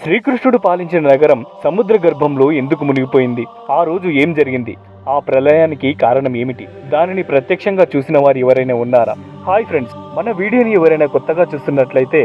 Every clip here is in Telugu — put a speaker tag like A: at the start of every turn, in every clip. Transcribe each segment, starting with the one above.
A: శ్రీకృష్ణుడు పాలించిన నగరం సముద్ర గర్భంలో ఎందుకు మునిగిపోయింది? ఆ రోజు ఏం జరిగింది? ఆ ప్రళయానికి కారణం ఏమిటి? దానిని ప్రత్యక్షంగా చూసిన వారు ఎవరైనా ఉన్నారా? హాయ్ ఫ్రెండ్స్, మన వీడియోని ఎవరైనా కొత్తగా చూస్తున్నట్లయితే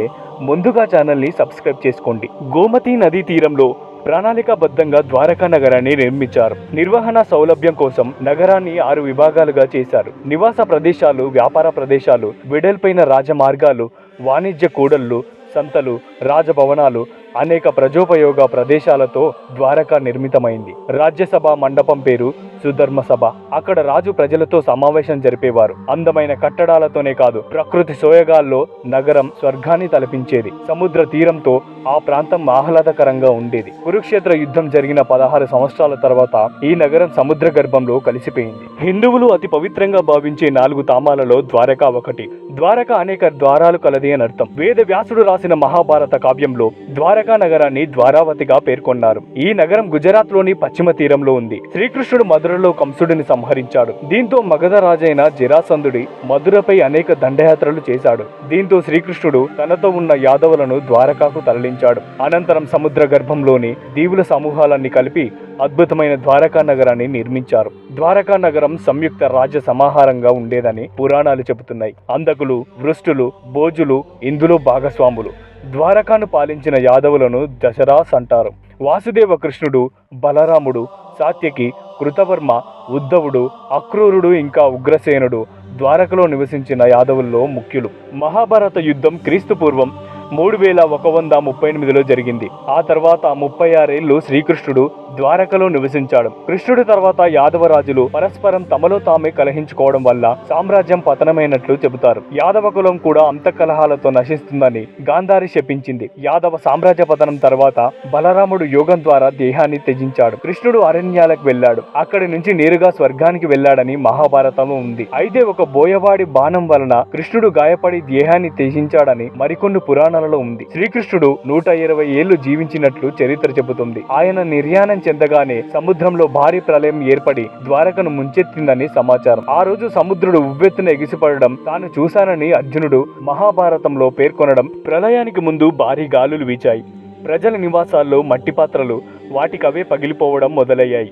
A: ముందుగా ఛానల్ని సబ్స్క్రైబ్ చేసుకోండి. గోమతి నదీ తీరంలో ప్రణాళికాబద్ధంగా ద్వారకా నగరాన్ని నిర్మించారు. నిర్వహణ సౌలభ్యం కోసం నగరాన్ని 6 విభాగాలుగా చేశారు. నివాస ప్రదేశాలు, వ్యాపార ప్రదేశాలు, వెడల్పైన రాజమార్గాలు, వాణిజ్య కూడళ్లు, సంతలు, రాజభవనాలు, అనేక ప్రజోపయోగ ప్రదేశాలతో ద్వారక నిర్మితమైంది. రాజ్యసభ మండపం పేరు సుధర్మ సభ. అక్కడ రాజు ప్రజలతో సమావేశం జరిపేవారు. అందమైన కట్టడాలతోనే కాదు, ప్రకృతి సోయగాల్లో నగరం స్వర్గాన్ని తలపించేది. సముద్ర తీరంతో ఆ ప్రాంతం ఆహ్లాదకరంగా ఉండేది. కురుక్షేత్ర యుద్ధం జరిగిన 16 సంవత్సరాల తర్వాత ఈ నగరం సముద్ర గర్భంలో కలిసిపోయింది. హిందువులు అతి పవిత్రంగా భావించే 4 ధామాలలో ద్వారక ఒకటి. ద్వారక అనేక ద్వారాలు కలది అని అర్థం. వేద వ్యాసుడు రాసిన మహాభారత కావ్యంలో ద్వారకా నగరాన్ని ద్వారావతిగా పేర్కొన్నారు. ఈ నగరం గుజరాత్ లోని పశ్చిమ తీరంలో ఉంది. శ్రీకృష్ణుడు మధురలో కంసుడిని సంహరించాడు. దీంతో మగధ రాజైన జరాసంధుడి మధురపై అనేక దండయాత్రలు చేశాడు. దీంతో శ్రీకృష్ణుడు తనతో ఉన్న యాదవులను ద్వారకాకు తరలించాడు. అనంతరం సముద్ర గర్భంలోని దీవుల సమూహాలన్నీ కలిపి అద్భుతమైన ద్వారకా నగరాన్ని నిర్మించారు. ద్వారకా నగరం సంయుక్త రాజ్య సమాహారంగా ఉండేదని పురాణాలు చెబుతున్నాయి. అంధకులు, వృష్టులు, భోజులు ఇందులో భాగస్వాములు. ద్వారకాను పాలించిన యాదవులను దశరాస్ అంటారు. వాసుదేవ కృష్ణుడు, బలరాముడు, సాత్యకి, కృతవర్మ, ఉద్ధవుడు, అక్రూరుడు ఇంకా ఉగ్రసేనుడు ద్వారకలో నివసించిన యాదవుల్లో ముఖ్యులు. మహాభారత యుద్ధం క్రీస్తు పూర్వం 3138లో జరిగింది. ఆ తర్వాత 36 ఏళ్లు శ్రీకృష్ణుడు ద్వారకలో నివసించాడు. కృష్ణుడి తర్వాత యాదవ రాజులు పరస్పరం తమలో తామే కలహించుకోవడం వల్ల సామ్రాజ్యం పతనమైనట్లు చెబుతారు. యాదవ కులం కూడా అంతఃకలహాలతో నశిస్తుందని గాంధారి శపించింది. యాదవ సామ్రాజ్య పతనం తర్వాత బలరాముడు యోగం ద్వారా దేహాన్ని త్యజించాడు. కృష్ణుడు అరణ్యాలకు వెళ్ళాడు. అక్కడి నుంచి నేరుగా స్వర్గానికి వెళ్ళాడని మహాభారతంలో ఉంది. అయితే ఒక బోయవాడి బాణం వలన కృష్ణుడు గాయపడి దేహాన్ని త్యజించాడని మరికొన్ని పురాణాలలో ఉంది. శ్రీకృష్ణుడు 120 ఏళ్లు జీవించినట్లు చరిత్ర చెబుతుంది. ఆయన నిర్యాణం చెందగానే సముద్రంలో భారీ ప్రళయం ఏర్పడి ద్వారకను ముంచెత్తిందని సమాచారం. ఆ రోజు సముద్రుడు ఉవ్వెత్తున ఎగిసిపడడం తాను చూశానని అర్జునుడు మహాభారతంలో పేర్కొనడం. ప్రళయానికి ముందు భారీ గాలులు వీచాయి. ప్రజల నివాసాల్లో మట్టి పాత్రలు వాటికవే పగిలిపోవడం మొదలయ్యాయి.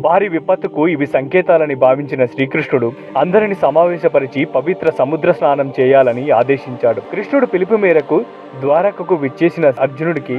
A: భారీ విపత్తుకు ఇవి సంకేతాలని భావించిన శ్రీకృష్ణుడు అందరిని సమావేశపరిచి పవిత్ర సముద్ర స్నానం చేయాలని ఆదేశించాడు. కృష్ణుడు పిలుపు మేరకు ద్వారకకు విచ్చేసిన అర్జునుడికి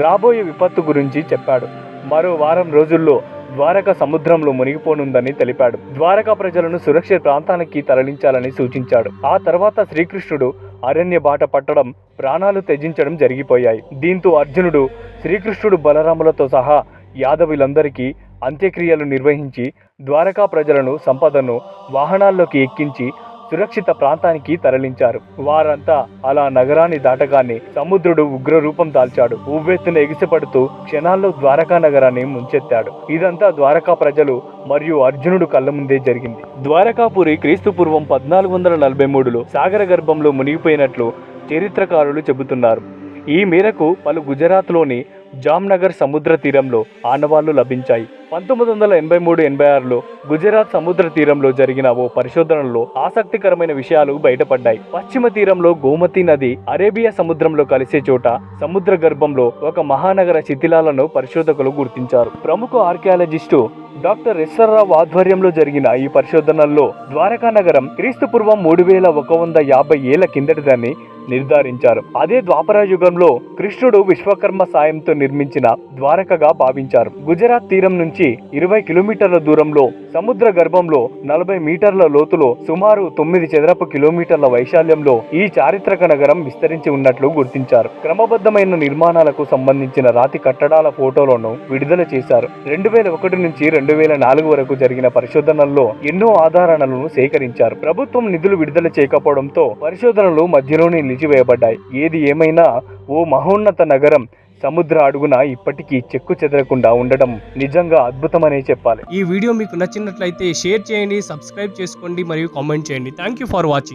A: రాబోయే విపత్తు గురించి చెప్పాడు. మరో వారం రోజుల్లో ద్వారక సముద్రంలో మునిగిపోనుందని తెలిపాడు. ద్వారకా ప్రజలను సురక్షిత ప్రాంతానికి తరలించాలని సూచించాడు. ఆ తర్వాత శ్రీకృష్ణుడు అరణ్య బాట పట్టడం, ప్రాణాలు త్యజించడం జరిగిపోయాయి. దీంతో అర్జునుడు శ్రీకృష్ణుడు బలరాములతో సహా యాదవులందరికీ అంత్యక్రియలు నిర్వహించి ద్వారకా ప్రజలను, సంపదను వాహనాల్లోకి ఎక్కించి సురక్షిత ప్రాంతానికి తరలించారు. వారంతా అలా నగరాన్ని దాటగానే సముద్రుడు ఉగ్ర రూపం దాల్చాడు. ఉవ్వెత్తున ఎగిసిపడుతూ క్షణాల్లో ద్వారకా నగరాన్ని ముంచెత్తాడు. ఇదంతా ద్వారకా ప్రజలు మరియు అర్జునుడు కళ్ళ ముందే జరిగింది. ద్వారకాపురి క్రీస్తు పూర్వం 1443లో సాగర గర్భంలో మునిగిపోయినట్లు చరిత్రకారులు చెబుతున్నారు. ఈ మేరకు పలు గుజరాత్లోని జామ్నగర్ సముద్ర తీరంలో ఆనవాళ్లు లభించాయి. 1983-86లో గుజరాత్ సముద్ర తీరంలో జరిగిన ఓ పరిశోధనలో ఆసక్తికరమైన విషయాలు బయటపడ్డాయి. పశ్చిమ తీరంలో గోమతి నది అరేబియా సముద్రంలో కలిసే చోట సముద్ర గర్భంలో ఒక మహానగర శిథిలాలను పరిశోధకులు గుర్తించారు. ప్రముఖ ఆర్కియాలజిస్టు డాక్టర్ ఎస్ఆర్రావు ఆధ్వర్యంలో జరిగిన ఈ పరిశోధనల్లో ద్వారకా నగరం క్రీస్తు పూర్వం 3150 ఏళ్ల కిందటిదని నిర్ధారించారు. అదే ద్వాపర యుగంలో కృష్ణుడు విశ్వకర్మ సాయంతో నిర్మించిన ద్వారకగా భావించారు. గుజరాత్ తీరం నుంచి 20 కిలోమీటర్ల దూరంలో సముద్ర గర్భంలో 40 మీటర్ల లోతులో సుమారు 9 చదరపు కిలోమీటర్ల వైశాల్యంలో ఈ చారిత్రక నగరం విస్తరించి ఉన్నట్లు గుర్తించారు. క్రమబద్ధమైన నిర్మాణాలకు సంబంధించిన రాతి కట్టడాల ఫోటోలను విడుదల చేశారు. 2001 నుంచి 2004 వరకు జరిగిన పరిశోధనల్లో ఎన్నో ఆధారాలను సేకరించారు. ప్రభుత్వం నిధులు విడుదల చేయకపోవడంతో పరిశోధనలు మధ్యలోనే నిలిచివేయబడ్డాయి. ఏది ఏమైనా ఓ మహోన్నత నగరం సముద్ర అడుగున ఇప్పటికీ చెక్కు చెదరకుండా ఉండడం నిజంగా అద్భుతమనే చెప్పాలి.
B: ఈ వీడియో మీకు నచ్చినట్లయితే షేర్ చేయండి, సబ్స్క్రైబ్ చేసుకోండి మరియు కామెంట్ చేయండి. Thank you for watching.